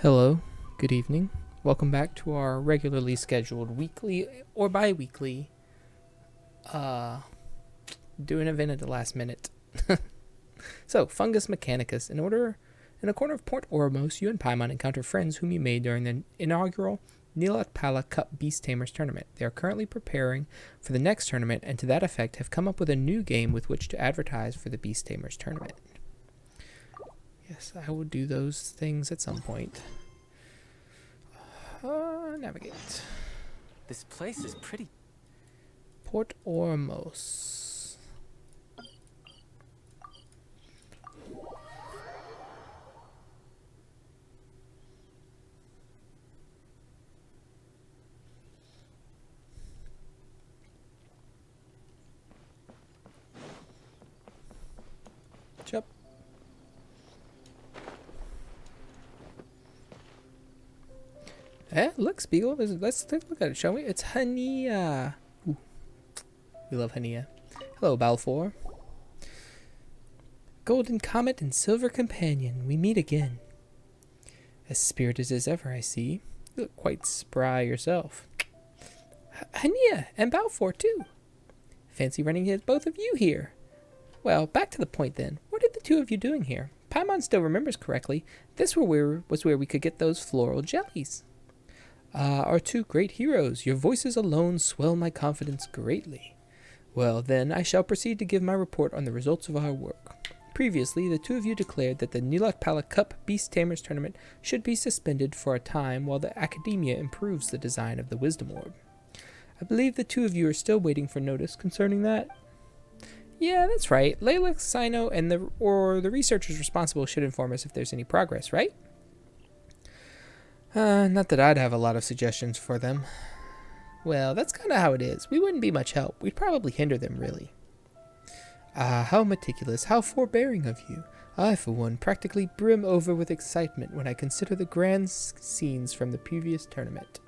Hello, good evening. Welcome back to our regularly scheduled weekly or bi-weekly do an event at the last minute. So, Fungus Mechanicus. In a corner of Port Ormos, you and Paimon encounter friends whom you made during the inaugural Nilatpala Cup Beast Tamers tournament. They are currently preparing for the next tournament, and to that effect have come up with a new game with which to advertise for the Beast Tamers tournament. Yes, I will do those things at some point. Navigate. This place is pretty. Port Ormos. Yep. Look, Spiegel. Let's take a look at it, shall we? It's Hania. Ooh. We love Hania. Hello, Balfour. Golden Comet and Silver Companion, we meet again. As spirited as ever, I see. You look quite spry yourself. Hania and Balfour, too. Fancy running into both of you here. Well, back to the point then. What are the two of you doing here? Paimon still remembers correctly. This was where we could get those floral jellies. Our two great heroes, your voices alone swell my confidence greatly. Well, then, I shall proceed to give my report on the results of our work. Previously, the two of you declared that the Nilatpala Cup Beast Tamers tournament should be suspended for a time while the Academia improves the design of the Wisdom Orb. I believe the two of you are still waiting for notice concerning that. Yeah, that's right. Layla, Sino, and the researchers responsible should inform us if there's any progress, right? Not that I'd have a lot of suggestions for them. Well, that's kind of how it is. We wouldn't be much help. We'd probably hinder them, really. How meticulous, how forbearing of you. I, for one, practically brim over with excitement when I consider the grand scenes from the previous tournament.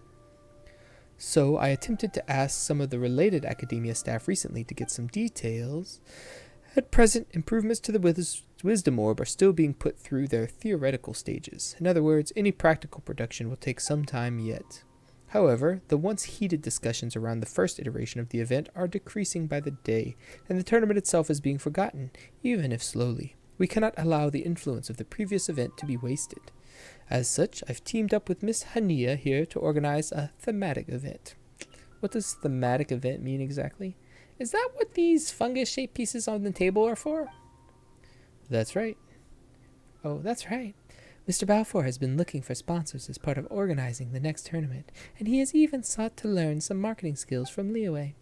So, I attempted to ask some of the related Academia staff recently to get some details. At present, improvements to the Wisdom Orb are still being put through their theoretical stages. In other words, any practical production will take some time yet. However, the once heated discussions around the first iteration of the event are decreasing by the day, and the tournament itself is being forgotten, even if slowly. We cannot allow the influence of the previous event to be wasted. As such, I've teamed up with Miss Hania here to organize a thematic event. What does thematic event mean exactly? Is that what these fungus-shaped pieces on the table are for? That's right. Oh, that's right. Mr. Balfour has been looking for sponsors as part of organizing the next tournament, and he has even sought to learn some marketing skills from Liyue.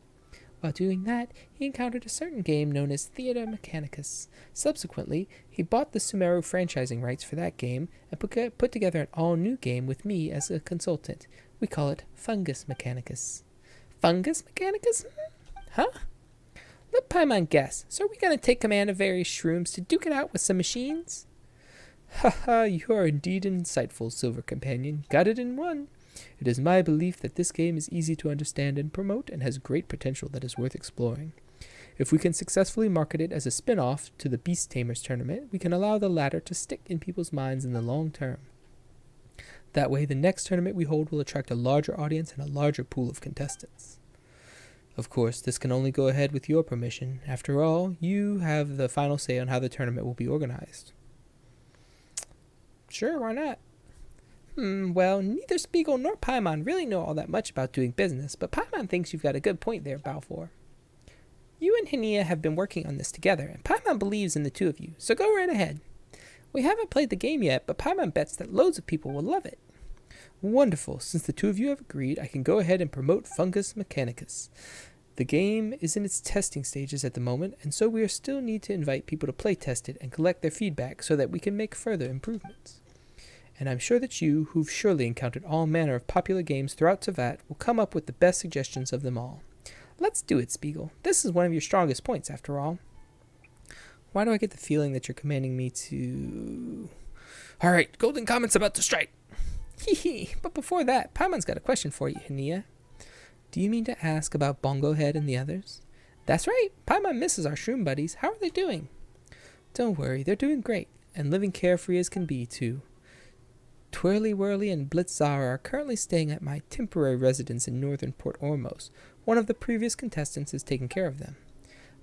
While doing that, he encountered a certain game known as Theater Mechanicus. Subsequently, he bought the Sumeru franchising rights for that game and put together an all-new game with me as a consultant. We call it Fungus Mechanicus. Fungus Mechanicus? Huh? Let Paimon guess. So are we going to take command of various shrooms to duke it out with some machines? Haha, you are indeed insightful, Silver Companion. Got it in one. It is my belief that this game is easy to understand and promote and has great potential that is worth exploring. If we can successfully market it as a spin-off to the Beast Tamers tournament, we can allow the latter to stick in people's minds in the long term. That way, the next tournament we hold will attract a larger audience and a larger pool of contestants. Of course, this can only go ahead with your permission. After all, you have the final say on how the tournament will be organized. Sure, why not? Well, neither Spiegel nor Paimon really know all that much about doing business, but Paimon thinks you've got a good point there, Balfour. You and Hania have been working on this together, and Paimon believes in the two of you, so go right ahead. We haven't played the game yet, but Paimon bets that loads of people will love it. Wonderful. Since the two of you have agreed, I can go ahead and promote Fungus Mechanicus. The game is in its testing stages at the moment, and so we still need to invite people to play test it and collect their feedback so that we can make further improvements. And I'm sure that you, who've surely encountered all manner of popular games throughout Teyvat, will come up with the best suggestions of them all. Let's do it, Spiegel. This is one of your strongest points, after all. Why do I get the feeling that you're commanding me to... All right, Golden Comet's about to strike. Hee. But before that, Paimon's got a question for you, Hania. Do you mean to ask about Bongo Head and the others? That's right. Paimon misses our shroom buddies. How are they doing? Don't worry, they're doing great, and living carefree as can be, too. Twirly Whirly and Blitzara are currently staying at my temporary residence in northern Port Ormos. One of the previous contestants is taking care of them.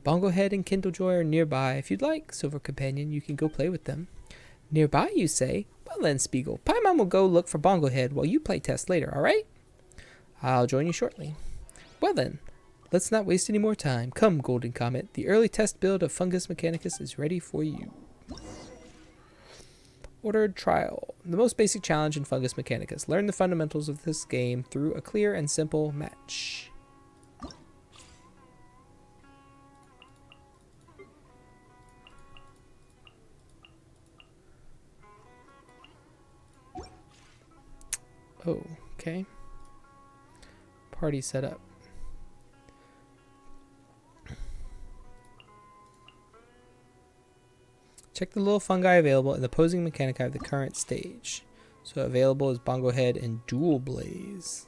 Bongohead and Kindlejoy are nearby. If you'd like, Silver Companion, you can go play with them. Nearby, you say? Well then, Spiegel, Paimon will go look for Bongohead while you play test later, alright? I'll join you shortly. Well then, let's not waste any more time. Come, Golden Comet, the early test build of Fungus Mechanicus is ready for you. Ordered Trial. The most basic challenge in Fungus Mechanicus. Learn the fundamentals of this game through a clear and simple match. Oh, okay. Party set up. Check the little fungi available in the opposing Mechanicus of the current stage. So available is Bongohead and Dual Blaze.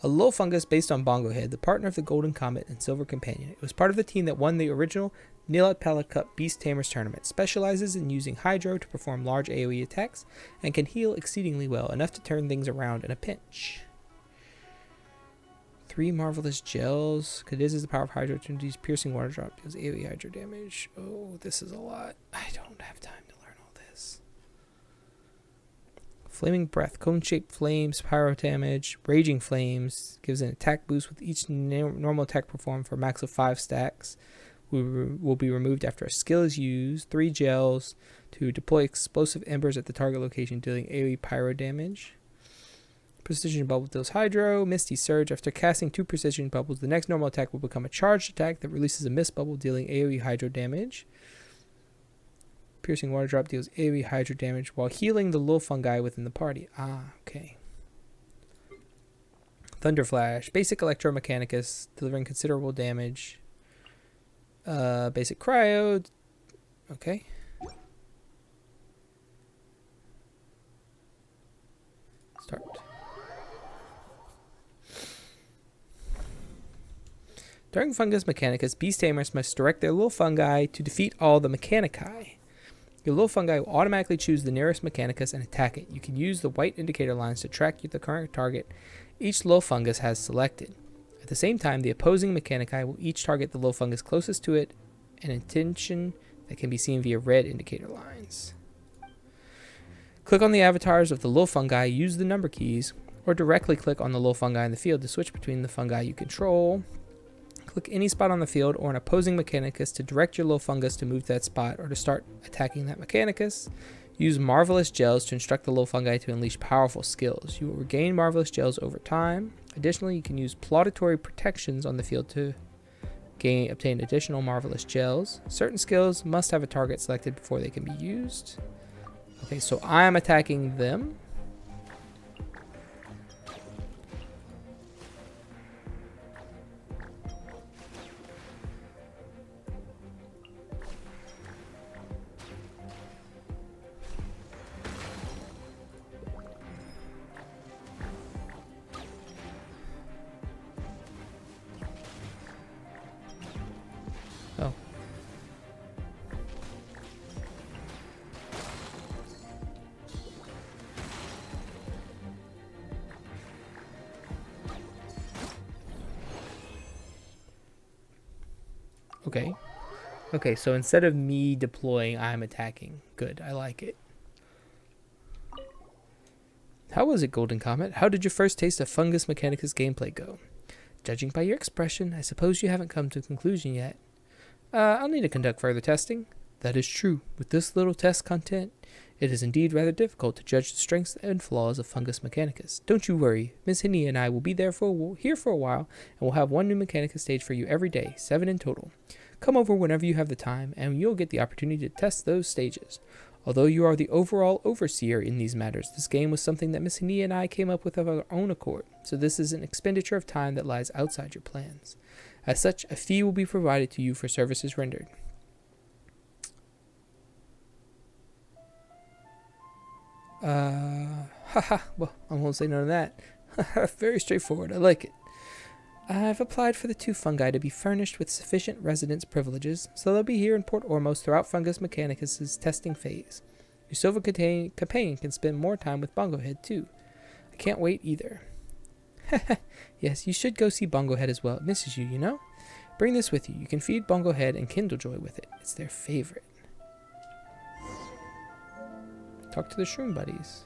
A little fungus based on Bongohead, the partner of the Golden Comet and Silver Companion. It was part of the team that won the original Nilat Pala Cup Beast Tamers tournament. Specializes in using Hydro to perform large AoE attacks and can heal exceedingly well, enough to turn things around in a pinch. 3 marvelous gels. Cadiz is the power of Hydro to induce piercing water drop. Deals AoE Hydro damage. Oh, this is a lot. I don't have time to learn all this. Flaming Breath. Cone-shaped flames, pyro damage. Raging Flames. Gives an attack boost with each normal attack performed for a max of 5 stacks. Will be removed after a skill is used. 3 gels to deploy explosive embers at the target location, dealing AoE pyro damage. Precision Bubble deals Hydro. Misty Surge. After casting 2 Precision Bubbles, the next normal attack will become a charged attack that releases a Mist Bubble, dealing AoE Hydro damage. Piercing Water Drop deals AoE Hydro damage while healing the little fungi within the party. Ah, okay. Thunder Flash. Basic Electromechanicus, delivering considerable damage. Basic Cryo. Okay. Start. During Fungus Mechanicus, Beast Tamers must direct their little fungi to defeat all the Mechanici. Your little fungi will automatically choose the nearest Mechanicus and attack it. You can use the white indicator lines to track the current target each little fungus has selected. At the same time, the opposing Mechanici will each target the little fungus closest to it, an intention that can be seen via red indicator lines. Click on the avatars of the little fungi, use the number keys, or directly click on the little fungi in the field to switch between the fungi you control. Click any spot on the field or an opposing Mechanicus to direct your little fungus to move to that spot or to start attacking that Mechanicus. Use Marvelous Gels to instruct the little fungi to unleash powerful skills. You will regain Marvelous Gels over time. Additionally, you can use Plauditory Protections on the field to obtain additional Marvelous Gels. Certain skills must have a target selected before they can be used. Okay, so I am attacking them. Oh. Okay. Okay, so instead of me deploying, I'm attacking. Good, I like it. How was it, Golden Comet? How did your first taste of Fungus Mechanicus gameplay go? Judging by your expression, I suppose you haven't come to a conclusion yet. I'll need to conduct further testing. That is true. With this little test content, it is indeed rather difficult to judge the strengths and flaws of Fungus Mechanicus. Don't you worry. Miss Hinny and I will be here for a while, and we'll have one new Mechanicus stage for you every day, 7 in total. Come over whenever you have the time, and you'll get the opportunity to test those stages. Although you are the overall overseer in these matters, this game was something that Miss Hinny and I came up with of our own accord, so this is an expenditure of time that lies outside your plans. As such, a fee will be provided to you for services rendered. Well, I won't say none of that. Very straightforward, I like it. I've applied for the 2 fungi to be furnished with sufficient residence privileges, so they'll be here in Port Ormos throughout Fungus Mechanicus' testing phase. Your silver companion can spend more time with Bongo Head, too. I can't wait either. Yes, you should go see Bongo Head as well. It misses you, you know? Bring this with you. You can feed Bongo Head and Kindlejoy with it. It's their favorite. Talk to the shroom buddies.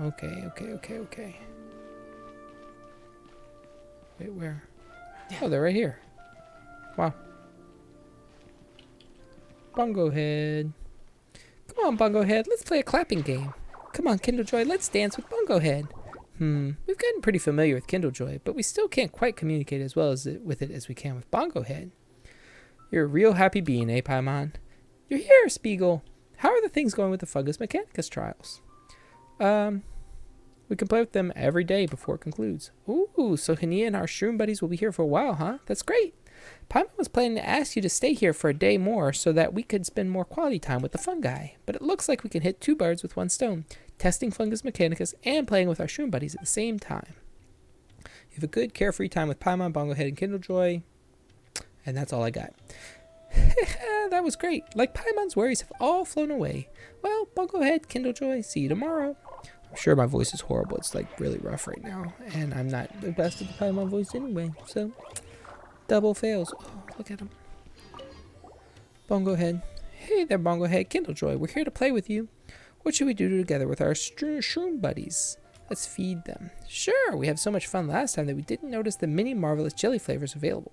Okay. Wait, where? Oh, they're right here. Wow. Bongo Head. Come on, Bongo Head. Let's play a clapping game. Come on, Kindlejoy. Let's dance with Bongo Head. We've gotten pretty familiar with Kindlejoy, but we still can't quite communicate as well with it as we can with Bongo Head. You're a real happy being, eh, Paimon? You're here, Spiegel. How are the things going with the Fungus Mechanicus trials? We can play with them every day before it concludes. Ooh, so Hania and our shroom buddies will be here for a while, huh? That's great. Paimon was planning to ask you to stay here for a day more so that we could spend more quality time with the fungi. But it looks like we can hit two birds with one stone, testing Fungus Mechanicus and playing with our shroom buddies at the same time. You have a good, carefree time with Paimon, Bongo Head, and Kindlejoy. And that's all I got. That was great. Like Paimon's worries have all flown away. Well, Bongo Head, Kindlejoy, see you tomorrow. I'm sure my voice is horrible. It's like really rough right now. And I'm not the best at the Paimon voice anyway. So, double fails. Oh, look at him. Bongo Head. Hey there, Bongo Head, Kindlejoy. We're here to play with you. What should we do together with our shroom buddies? Let's feed them. Sure, we had so much fun last time that we didn't notice the many marvelous jelly flavors available.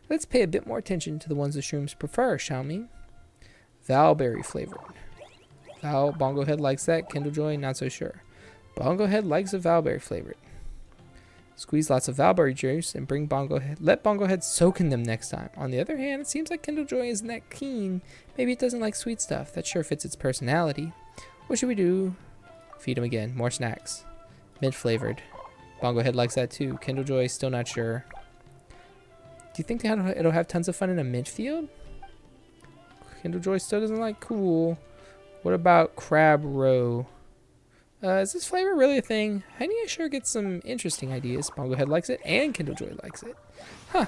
Let's pay a bit more attention to the ones the shrooms prefer, shall we? Valberry flavored. Bongo Head likes that. Kindlejoy, not so sure. Bongo Head likes a Valberry flavored. Squeeze lots of Valberry juice and let Bongo Head soak in them next time. On the other hand, it seems like Kindlejoy isn't that keen. Maybe it doesn't like sweet stuff. That sure fits its personality. What should we do? Feed him again. More snacks. Mint flavored. Bongo Head likes that too. Kindlejoy, still not sure. Do you think it'll have tons of fun in a mint field? Kindlejoy still doesn't like cool. What about crab roe? Is this flavor really a thing? Hania sure gets some interesting ideas. Bongo Head likes it and Kindlejoy likes it. Huh.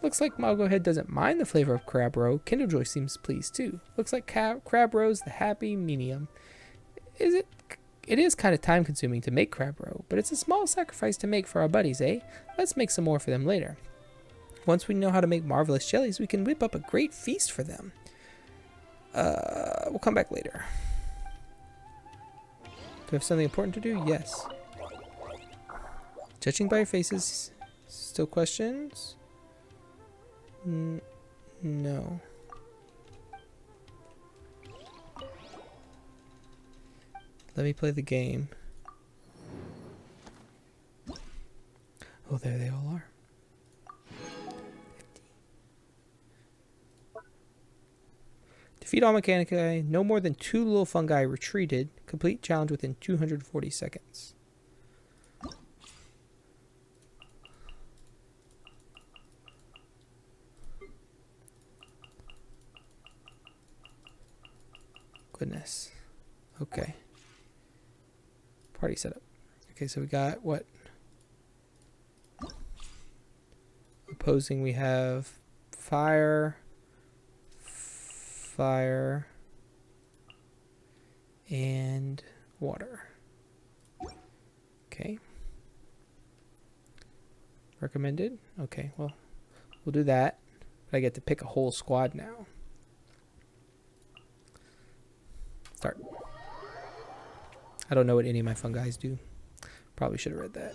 Looks like Bongo Head doesn't mind the flavor of crab roe. Kindlejoy seems pleased too. Looks like crab roe's the happy medium. It is kind of time consuming to make crab roe, but it's a small sacrifice to make for our buddies, eh? Let's make some more for them later. Once we know how to make marvelous jellies, we can whip up a great feast for them. We'll come back later. Do we have something important to do? Yes. Judging by your faces, still questions? No. Let me play the game. Oh, there they all are. 50. Defeat all Mechanici. No more than 2 little fungi retreated. Complete challenge within 240 seconds. Goodness. Okay. Party setup. Okay, so we got what? Opposing, we have fire, and water. Okay. Recommended? Okay, well, we'll do that. But I get to pick a whole squad now. Start. I don't know what any of my fungi do. Probably should have read that.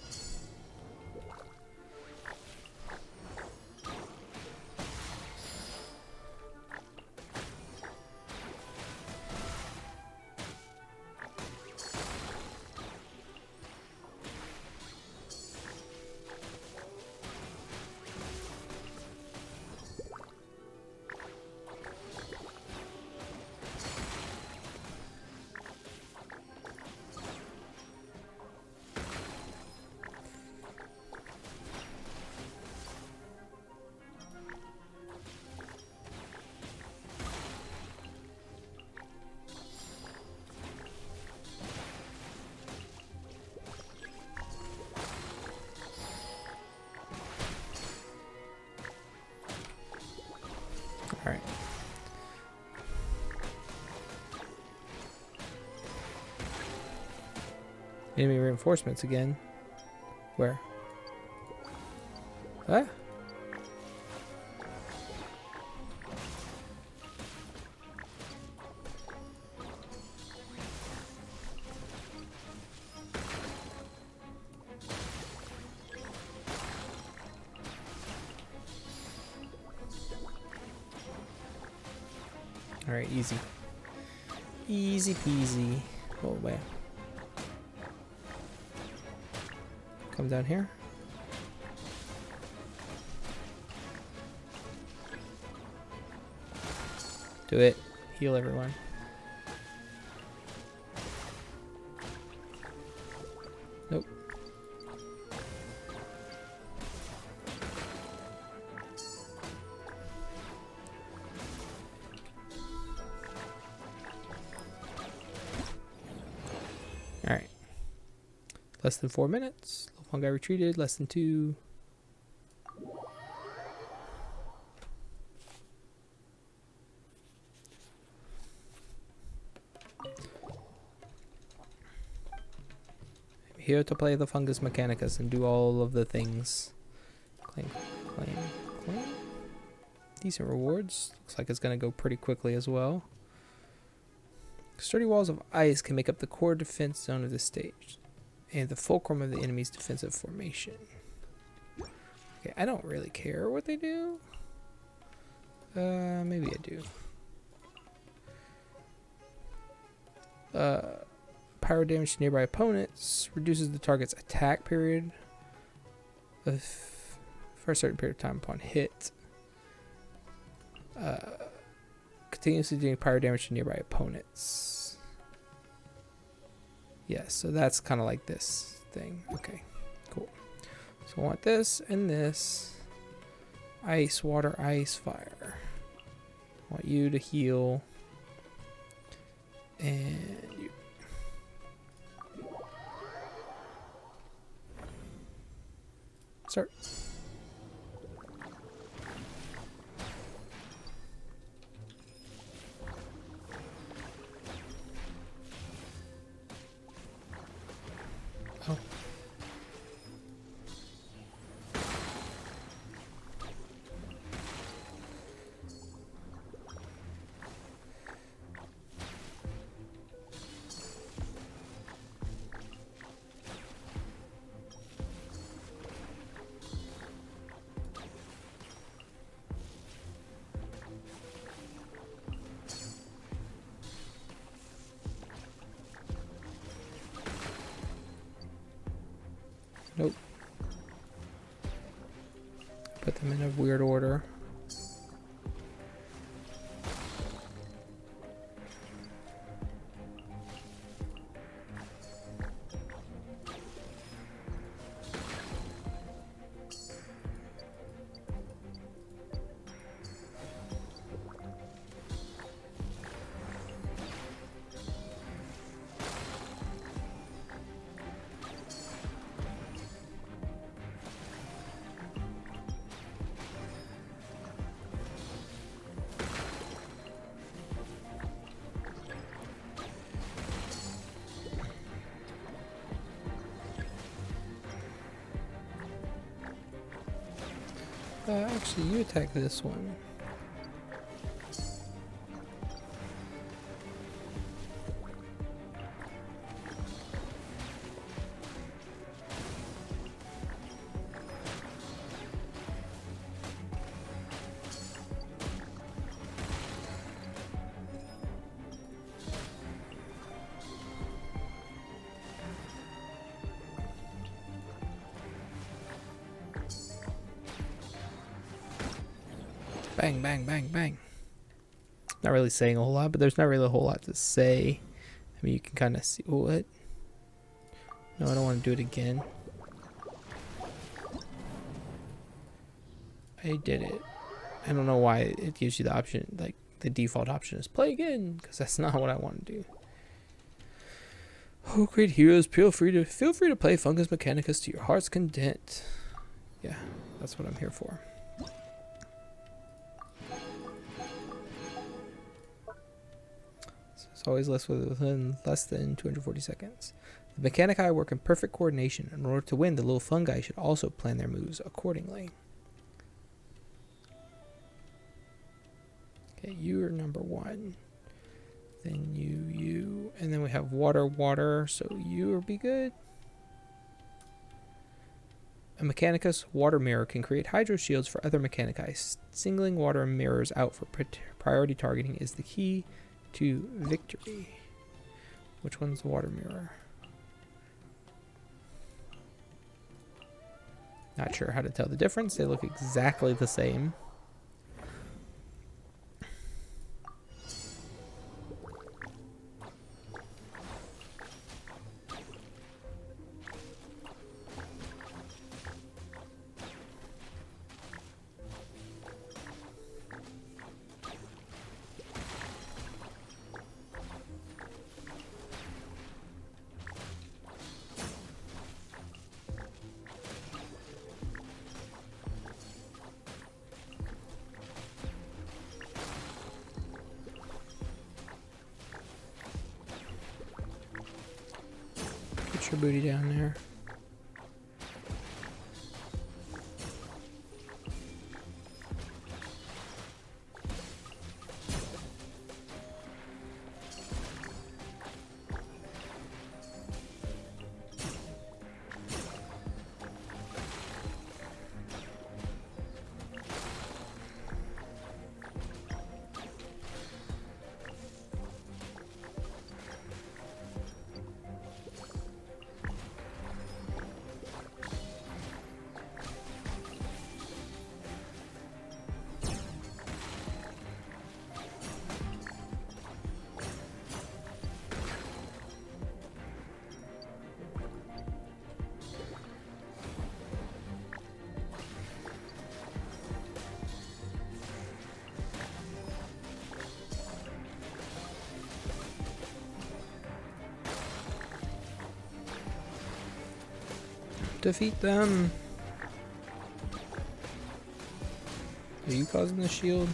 Enemy reinforcements again. Where? Huh? Alright, easy. Easy peasy. Oh, man. Come down here. Do it. Heal everyone. Nope. Alright. Less than 4 minutes. Fungi retreated. Less than 2. Here to play the Fungus Mechanicus and do all of the things. Claim, claim, claim. Decent rewards. Looks like it's going to go pretty quickly as well. Sturdy walls of ice can make up the core defense zone of the stage and the fulcrum of the enemy's defensive formation. Okay, I don't really care what they do. Maybe I do. Pyro damage to nearby opponents. Reduces the target's attack period for a certain period of time upon hit. Continuously doing pyro damage to nearby opponents. Yeah, so that's kind of like this thing. Okay, cool. So I want this and this. Ice, water, ice, fire. I want you to heal. And you. Start. Oh. Nope. Put them in a weird order. Actually, you attack this one. Bang, bang, bang, bang. Not really saying a whole lot, but there's not really a whole lot to say. I mean, you can kind of see what. No, I don't want to do it again. I did it. I don't know why it gives you the option, like the default option is play again, because that's not what I want to do. Oh, great heroes! Feel free to play Fungus Mechanicus to your heart's content. Yeah, that's what I'm here for. always within less than 240 seconds. The Mechanici work in perfect coordination. In order to win, the little fungi should also plan their moves accordingly. Okay, you are number 1. Then you. And then we have water, so you will be good. A Mechanicus water mirror can create hydro shields for other Mechanici. Singling water mirrors out for priority targeting is the key to victory. Which one's the water mirror? Not sure how to tell the difference. They look exactly the same. Put your booty down there. Defeat them. Are you causing the shield?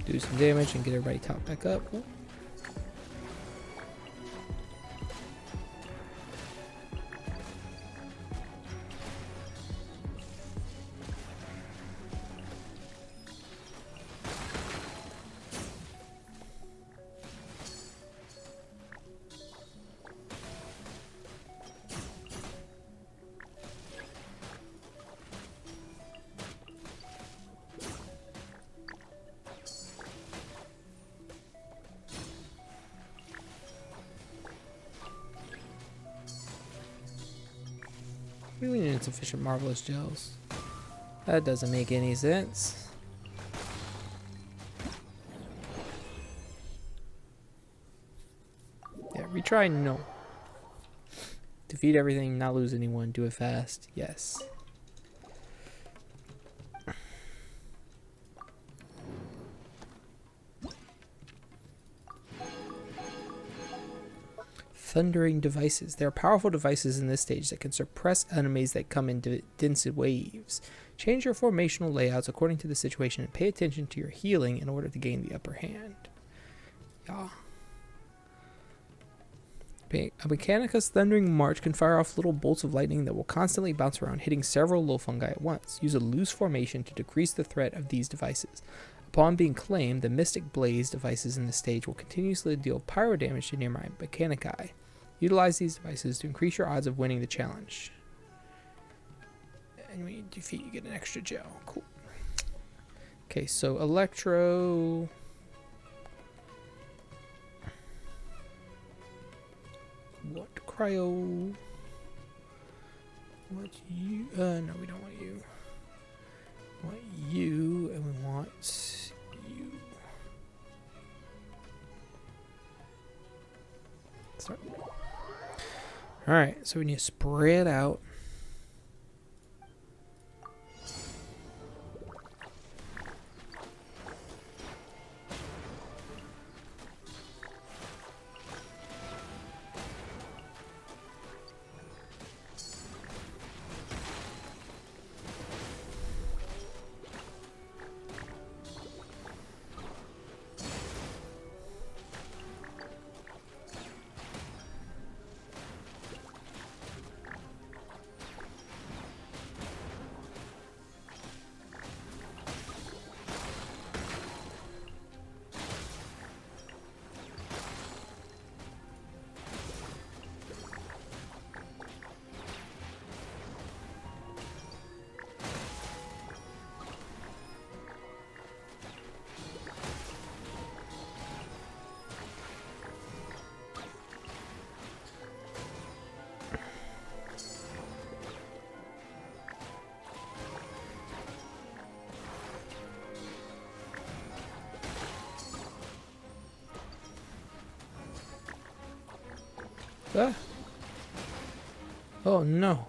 Do some damage and get everybody topped back up. Ooh. We need insufficient marvelous gels. That doesn't make any sense. Yeah, retry no. Defeat everything, not lose anyone, do it fast. Yes. Thundering devices. There are powerful devices in this stage that can suppress enemies that come in dense waves. Change your formational layouts according to the situation and pay attention to your healing in order to gain the upper hand. Yeah. A Mechanicus Thundering March can fire off little bolts of lightning that will constantly bounce around, hitting several little fungi at once. Use a loose formation to decrease the threat of these devices. Upon being claimed, the Mystic Blaze devices in the stage will continuously deal pyro damage to nearby Mechanici. Utilize these devices to increase your odds of winning the challenge. And when you defeat, you get an extra gel. Cool. Okay, so Electro. What cryo? What you? No, we don't want you. We want you, and we want you. Start. All right, so we need to spread out. Ah. Oh no.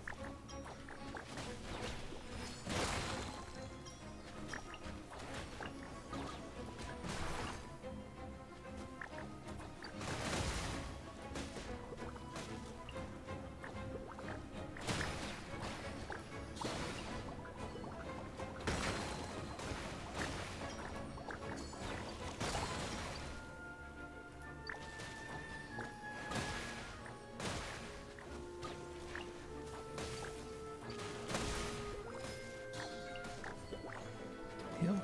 Yep.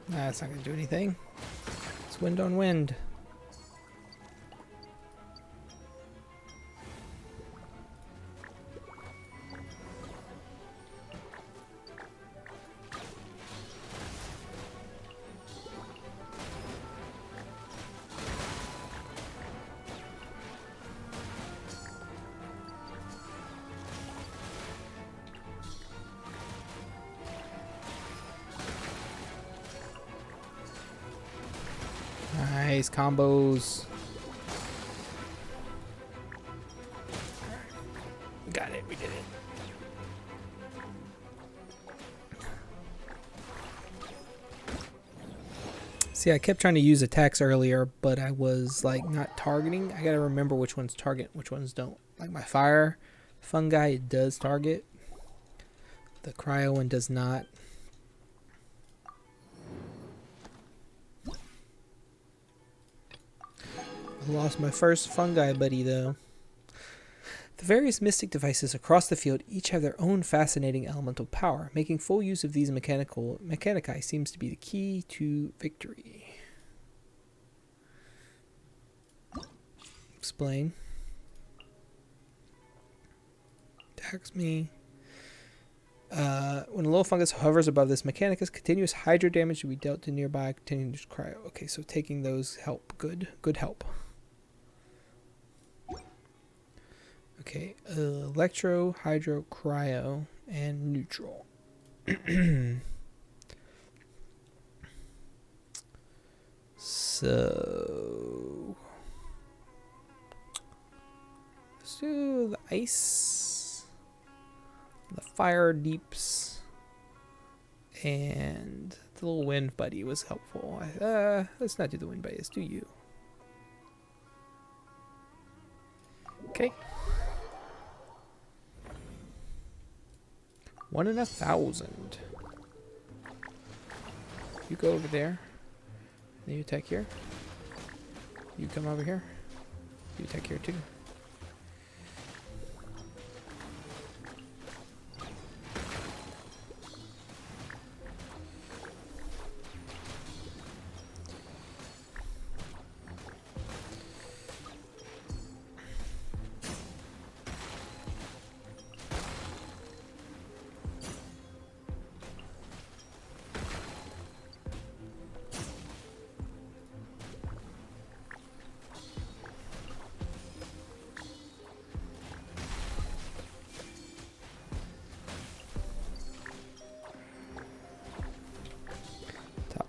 Nah, that's not gonna do anything. It's wind on wind. Nice combos. Got it, we did it. See, I kept trying to use attacks earlier, but I was like not targeting. I gotta remember which ones target, which ones don't. Like my fire fungi, it does target. The cryo one does not. I lost my first fungi buddy though. The various mystic devices across the field each have their own fascinating elemental power. Making full use of these mechanici seems to be the key to victory. Explain. Attacks me. When a little fungus hovers above this Mechanicus, continuous hydro damage will be dealt to nearby continuous cryo. Okay, so taking those help. Good help. Okay, electro, hydro, cryo, and neutral. So let's do the ice, the fire deeps, and the little wind buddy was helpful. Let's not do the wind buddy, let's do you. Okay. 1 in 1,000. You go over there. Then you attack here. You come over here. You attack here too.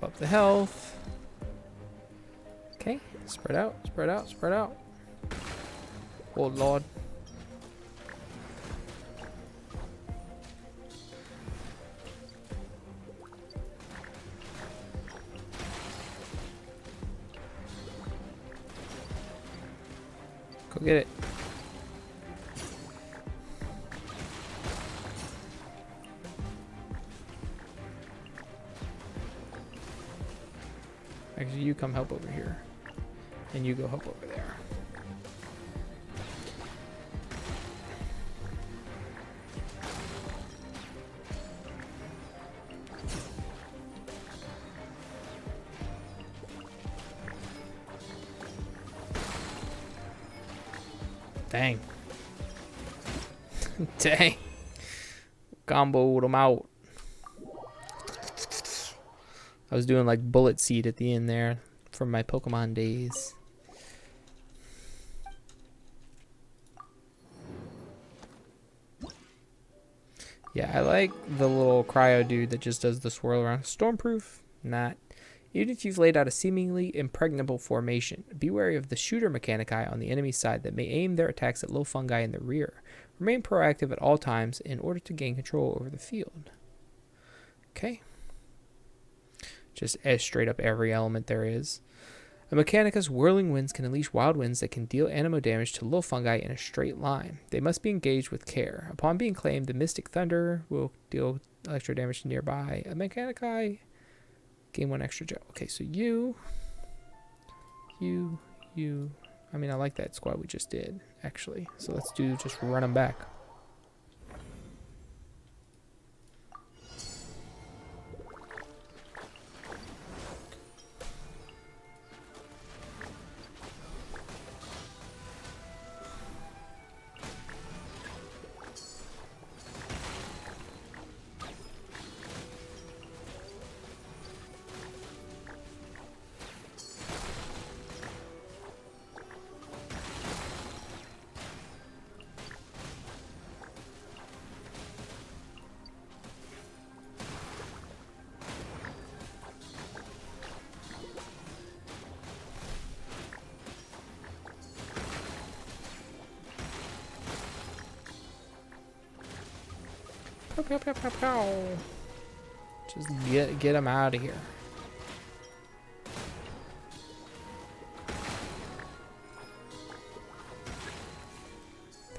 Up the health. Okay, spread out, spread out, spread out. Oh Lord. Go get it. Actually, you come help over here. And you go help over there. Dang. Dang. Comboed them out. I was doing like bullet seed at the end there from my Pokemon days. Yeah, I like the little cryo dude that just does the swirl around. Stormproof? Not. Even if you've laid out a seemingly impregnable formation, be wary of the shooter Mechanici on the enemy side that may aim their attacks at little fungi in the rear. Remain proactive at all times in order to gain control over the field. Okay. Just as straight up every element there is. A Mechanicus whirling winds can unleash wild winds that can deal animo damage to little fungi in a straight line. They must be engaged with care. Upon being claimed, the Mystic Thunder will deal electro damage to nearby. A Mechanici gain 1 extra gel. Okay, so you. I mean, I like that squad we just did, actually. So let's just run them back. Pow, pow, pow, pow. Just get them out of here.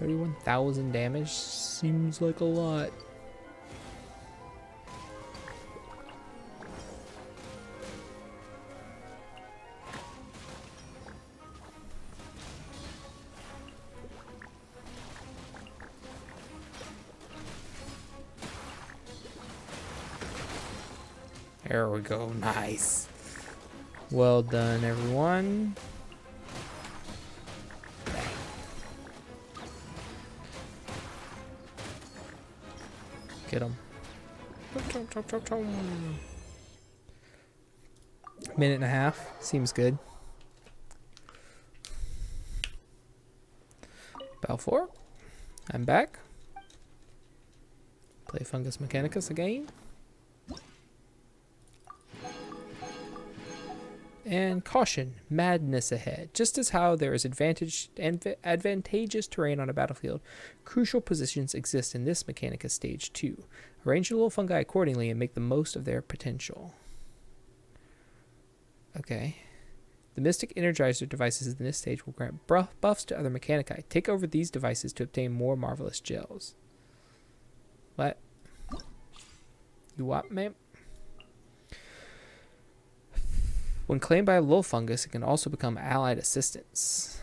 $31,000 damage seems like a lot. There we go. Nice. Well done, everyone. Get him. Minute and a half. Seems good. Balfour. I'm back. Play Fungus Mechanicus again. And caution, madness ahead. Just as how there is advantageous terrain on a battlefield, crucial positions exist in this Mechanicus Stage 2. Arrange your little fungi accordingly and make the most of their potential. Okay. The Mystic Energizer devices in this stage will grant buffs to other Mechanici. Take over these devices to obtain more marvelous gels. What? You what, ma'am? When claimed by a little fungus, it can also become allied assistance.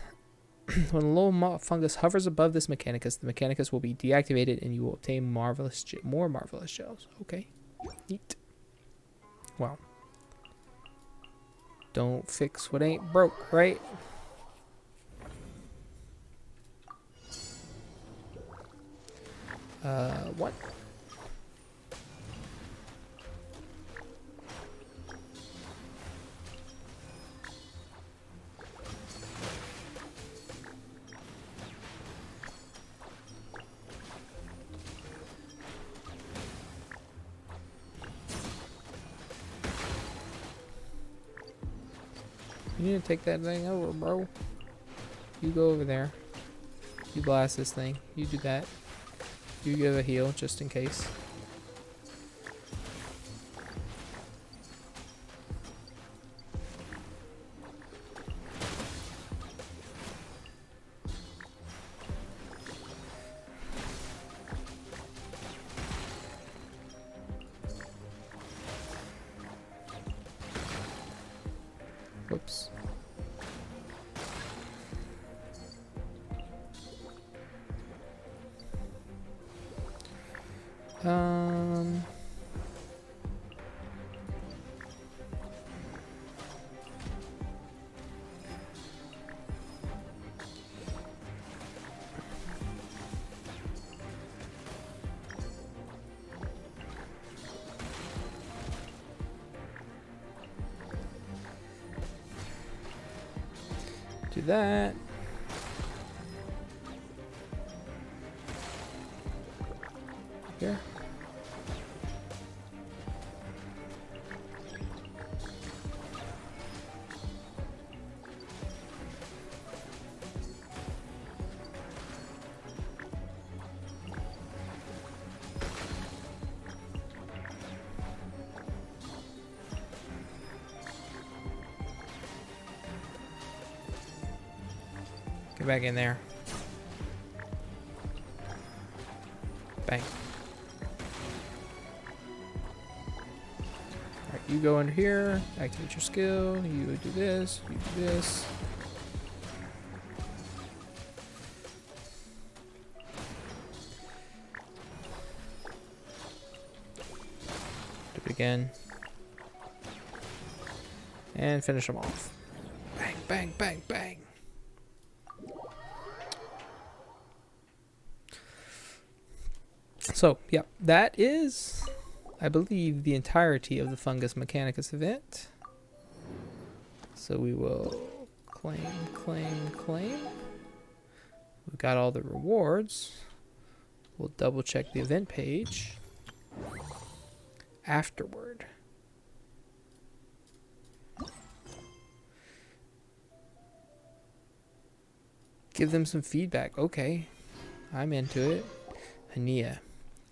When a little fungus hovers above this Mechanicus, the Mechanicus will be deactivated and you will obtain more marvelous gels. Okay. Neat. Well. Don't fix what ain't broke, right? What? You need to take that thing over, bro. You go over there. You blast this thing. You do that. You give a heal just in case. Whoops. Do that. Here. back in there. Bang. Alright, you go under here, activate your skill, you do this, you do this. Do it again. And finish them off. Bang, bang, bang, bang. So, yeah, that is, I believe, the entirety of the Fungus Mechanicus event. So we will claim, claim, claim. We've got all the rewards. We'll double check the event page afterward. Give them some feedback. Okay, I'm into it. Hania.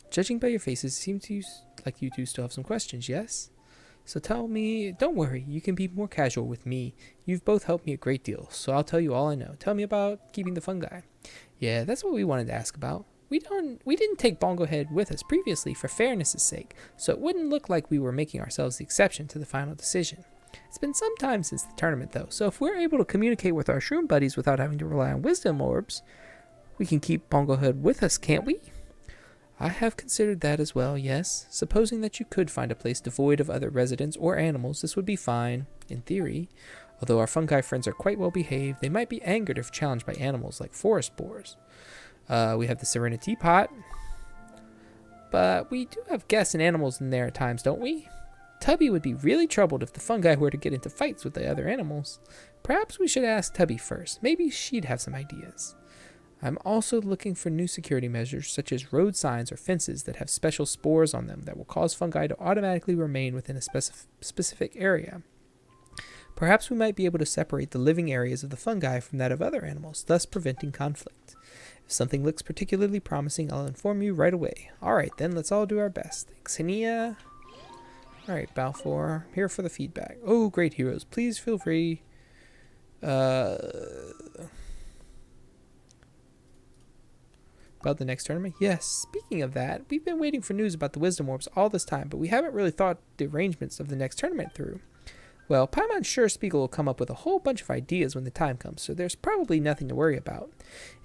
Judging by your faces, it seems like you two still have some questions, yes? So tell me, don't worry, you can be more casual with me. You've both helped me a great deal, so I'll tell you all I know. Tell me about keeping the fungi. Yeah, that's what we wanted to ask about. We didn't take Bongo Head with us previously for fairness' sake, so it wouldn't look like we were making ourselves the exception to the final decision. It's been some time since the tournament, though, so if we're able to communicate with our shroom buddies without having to rely on wisdom orbs, we can keep Bongo Head with us, can't we? I have considered that as well, yes. Supposing that you could find a place devoid of other residents or animals, this would be fine, in theory. Although our fungi friends are quite well behaved, they might be angered if challenged by animals like forest boars. We have the Serenity Pot. But we do have guests and animals in there at times, don't we? Tubby would be really troubled if the fungi were to get into fights with the other animals. Perhaps we should ask Tubby first. Maybe she'd have some ideas. I'm also looking for new security measures, such as road signs or fences that have special spores on them that will cause fungi to automatically remain within a specific area. Perhaps we might be able to separate the living areas of the fungi from that of other animals, thus preventing conflict. If something looks particularly promising, I'll inform you right away. Alright then, let's all do our best. Thanks, Hania. Alright, Balfour, I'm here for the feedback. Oh, great heroes, please feel free. About the next tournament? Yes, speaking of that, we've been waiting for news about the Wisdom Orbs all this time, but we haven't really thought the arrangements of the next tournament through. Well, Paimon's sure Spiegel will come up with a whole bunch of ideas when the time comes, so there's probably nothing to worry about.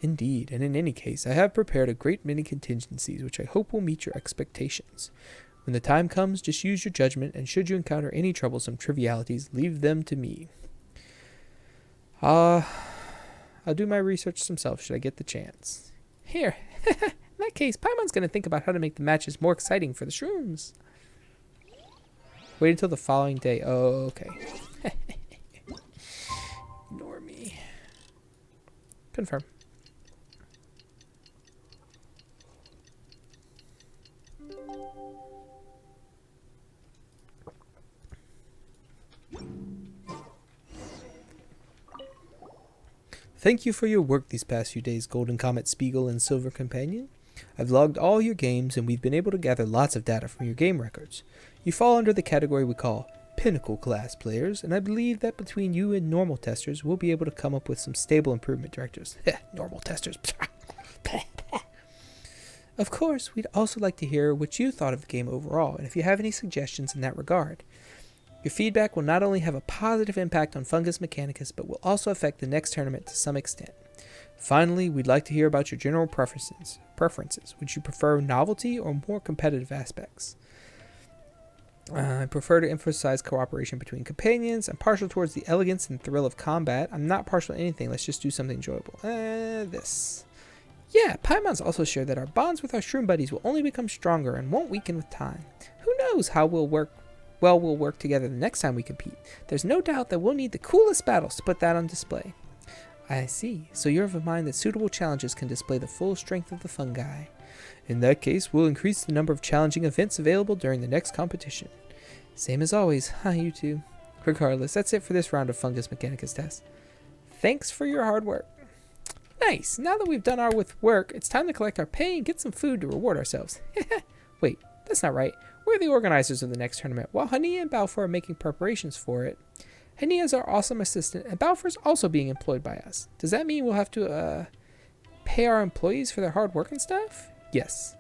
Indeed, and in any case, I have prepared a great many contingencies, which I hope will meet your expectations. When the time comes, just use your judgment, and should you encounter any troublesome trivialities, leave them to me. I'll do my research myself, should I get the chance. Here, in that case, Paimon's going to think about how to make the matches more exciting for the shrooms. Wait until the following day. Oh, okay. Ignore me. Confirm. Thank you for your work these past few days, Golden Comet Spiegel and Silver Companion. I've logged all your games, and we've been able to gather lots of data from your game records. You fall under the category we call Pinnacle Class players, and I believe that between you and normal testers, we'll be able to come up with some stable improvement directives. Normal testers. Of course, we'd also like to hear what you thought of the game overall, and if you have any suggestions in that regard. Your feedback will not only have a positive impact on Fungus Mechanicus, but will also affect the next tournament to some extent. Finally, we'd like to hear about your general preferences. Would you prefer novelty or more competitive aspects? I prefer to emphasize cooperation between companions. I'm partial towards the elegance and thrill of combat. I'm not partial to anything. Let's just do something enjoyable. This. Yeah, Paimon's also shared that our bonds with our shroom buddies will only become stronger and won't weaken with time. Who knows how we'll work together the next time we compete. There's no doubt that we'll need the coolest battles to put that on display. I see. So you're of a mind that suitable challenges can display the full strength of the fungi. In that case, we'll increase the number of challenging events available during the next competition. Same as always, you two. Regardless, that's it for this round of Fungus Mechanicus tests. Thanks for your hard work. Nice! Now that we've done our work, it's time to collect our pay and get some food to reward ourselves. Wait, that's not right. We're the organizers of the next tournament, while Honey and Balfour are making preparations for it. Henia's our awesome assistant, and Balfour's also being employed by us. Does that mean we'll have to, pay our employees for their hard work and stuff? Yes.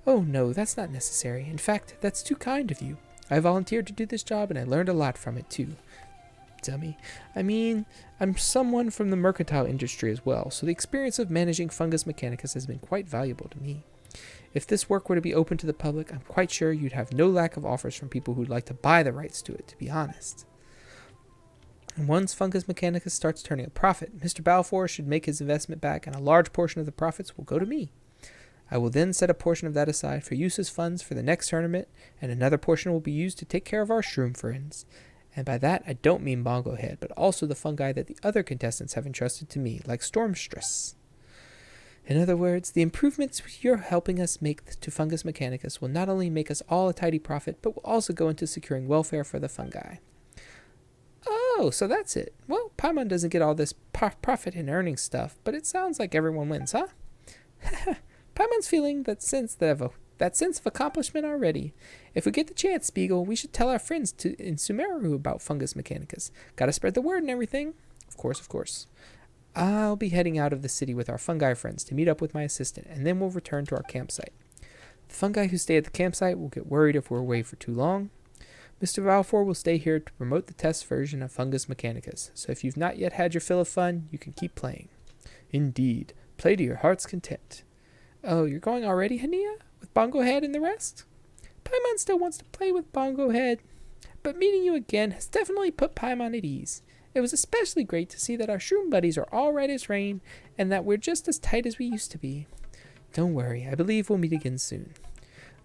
Oh no, that's not necessary. In fact, that's too kind of you. I volunteered to do this job, and I learned a lot from it, too. Dummy. I mean, I'm someone from the mercantile industry as well, so the experience of managing Fungus Mechanicus has been quite valuable to me. If this work were to be open to the public, I'm quite sure you'd have no lack of offers from people who'd like to buy the rights to it, to be honest. And once Fungus Mechanicus starts turning a profit, Mr. Balfour should make his investment back, and a large portion of the profits will go to me. I will then set a portion of that aside for use as funds for the next tournament, and another portion will be used to take care of our shroom friends. And by that, I don't mean Bongo Head, but also the fungi that the other contestants have entrusted to me, like Stormstress. In other words, the improvements you're helping us make to Fungus Mechanicus will not only make us all a tidy profit, but will also go into securing welfare for the fungi. Oh, so that's it. Well, Paimon doesn't get all this profit and earning stuff, but it sounds like everyone wins, huh? Paimon's feeling that sense of accomplishment already. If we get the chance, Spiegel, we should tell our friends in Sumeru about Fungus Mechanicus. Gotta spread the word and everything. Of course. I'll be heading out of the city with our fungi friends to meet up with my assistant, and then we'll return to our campsite. The fungi who stay at the campsite will get worried if we're away for too long. Mr. Balfour will stay here to promote the test version of Fungus Mechanicus, so if you've not yet had your fill of fun, you can keep playing. Indeed, play to your heart's content. Oh, you're going already, Hania? With Bongo Head and the rest? Paimon still wants to play with Bongo Head, but meeting you again has definitely put Paimon at ease. It was especially great to see that our shroom buddies are all right as rain, and that we're just as tight as we used to be. Don't worry, I believe we'll meet again soon.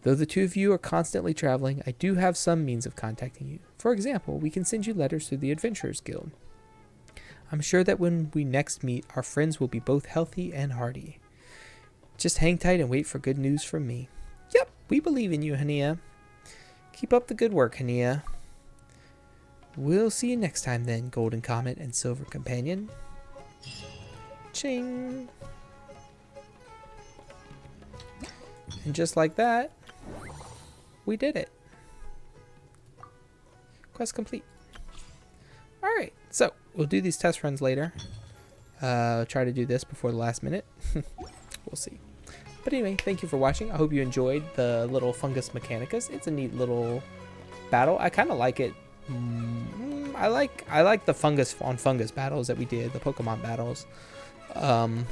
Though the two of you are constantly traveling, I do have some means of contacting you. For example, we can send you letters through the Adventurers Guild. I'm sure that when we next meet, our friends will be both healthy and hearty. Just hang tight and wait for good news from me. Yep, we believe in you, Hania. Keep up the good work, Hania. We'll see you next time then, Golden Comet and Silver Companion. Ching! And just like that, we did it. Quest complete. Alright, so we'll do these test runs later. Try to do this before the last minute. We'll see. But anyway, thank you for watching. I hope you enjoyed the little Fungus Mechanicus. It's a neat little battle. I kind of like it. I like the fungus on fungus battles that we did, the Pokemon battles. I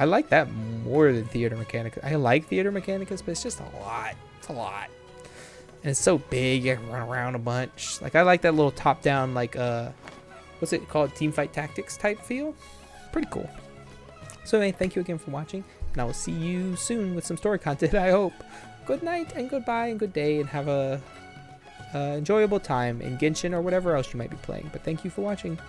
like that more than Theater Mechanicus. I like Theater Mechanicus, but it's just a lot. It's a lot. And it's so big, you can run around a bunch. Like, I like that little top-down, like, what's it called? Teamfight Tactics type feel. Pretty cool. So anyway, thank you again for watching, and I will see you soon with some story content, I hope. Good night, and goodbye, and good day, and have a enjoyable time in Genshin or whatever else you might be playing. But thank you for watching.